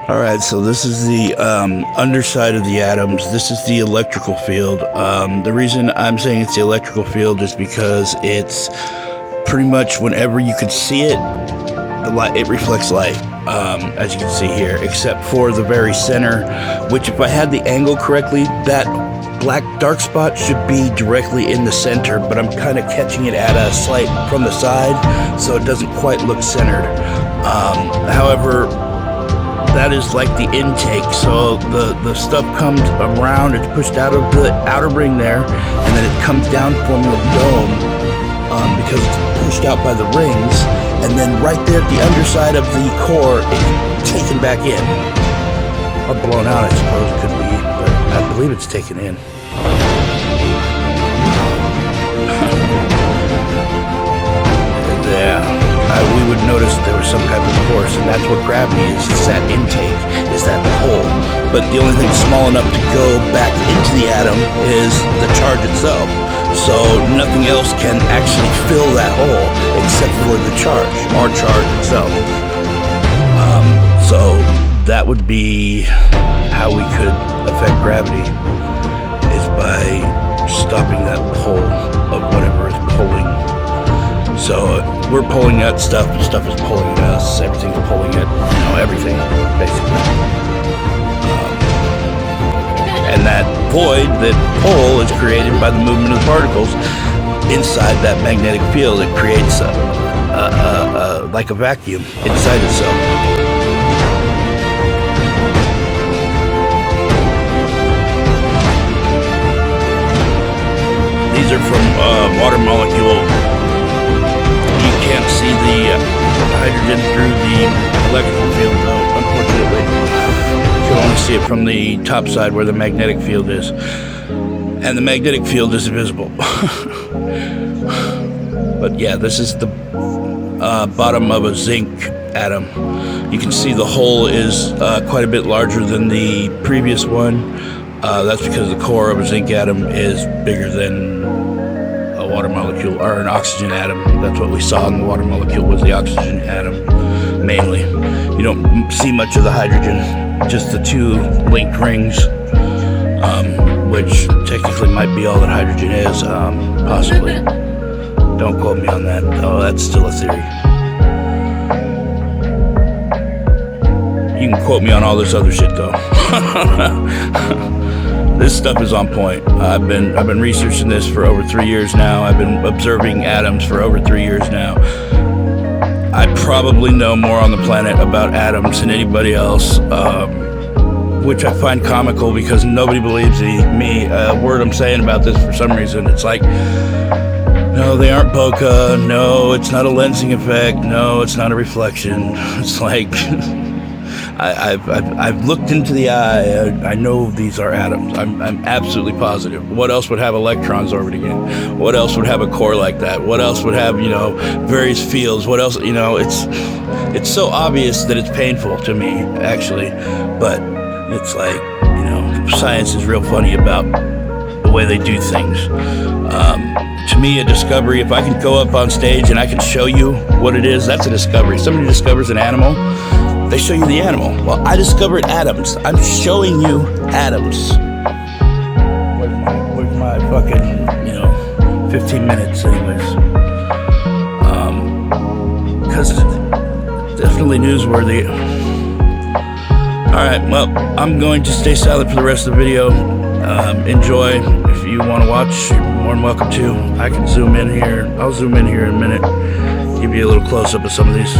Alright, so this is the underside of the atoms. This is the electrical field. The reason I'm saying it's the electrical field is because it's pretty much whenever you can see it, the light, it reflects light, as you can see here, except for the very center, which if I had the angle correctly, that black dark spot should be directly in the center, but I'm kind of catching it at a slight from the side, so it doesn't quite look centered. However, that is like the intake, so the stuff comes around, it's pushed out of the outer ring there, and then it comes down forming a dome, because it's pushed out by the rings, and then right there at the underside of the core, it's taken back in. Or blown out, I suppose it could be, but I believe it's taken in. Yeah, we would notice there was some type of force, and that's what gravity is. It's that intake, is that hole. But the only thing small enough to go back into the atom is the charge itself. So nothing else can actually fill that hole except for the charge, or charge itself. So that would be how we could affect gravity, is by stopping that pull of whatever is pulling. So we're pulling at stuff is pulling at us, everything's pulling at, everything, basically. And that void, that pull, is created by the movement of the particles inside that magnetic field. It creates like a vacuum inside itself. These are from water molecule. You can't see the hydrogen through the electrical field, though, unfortunately. You can only see it from the top side where the magnetic field is. And the magnetic field is invisible. But yeah, this is the bottom of a zinc atom. You can see the hole is quite a bit larger than the previous one. That's because the core of a zinc atom is bigger than a water molecule, or an oxygen atom. That's what we saw in the water molecule, was the oxygen atom, mainly. You don't see much of the hydrogen, just the two linked rings, which technically might be all that hydrogen is, possibly. Don't quote me on that. Oh, that's still a theory. You can quote me on all this other shit, though. This stuff is on point. I've been researching this for over 3 years now. I've been observing atoms for over 3 years now. I probably know more on the planet about atoms than anybody else, which I find comical because nobody believes me a word I'm saying about this for some reason. It's like, no, they aren't bokeh. No, it's not a lensing effect. No, it's not a reflection. It's like, I've looked into the eye. I know these are atoms. I'm absolutely positive. What else would have electrons orbiting it? What else would have a core like that? What else would have, various fields? What else, it's so obvious that it's painful to me, actually. But it's like, science is real funny about the way they do things. To me, a discovery, if I can go up on stage and I can show you what it is, that's a discovery. Somebody discovers an animal, they show you the animal. Well, I discovered atoms. I'm showing you atoms. Where's my fucking, 15 minutes anyways. Because it's definitely newsworthy. Alright, well, I'm going to stay silent for the rest of the video. Enjoy. If you want to watch, you're more than welcome to. I can zoom in here. I'll zoom in here in a minute. Give you a little close-up of some of these.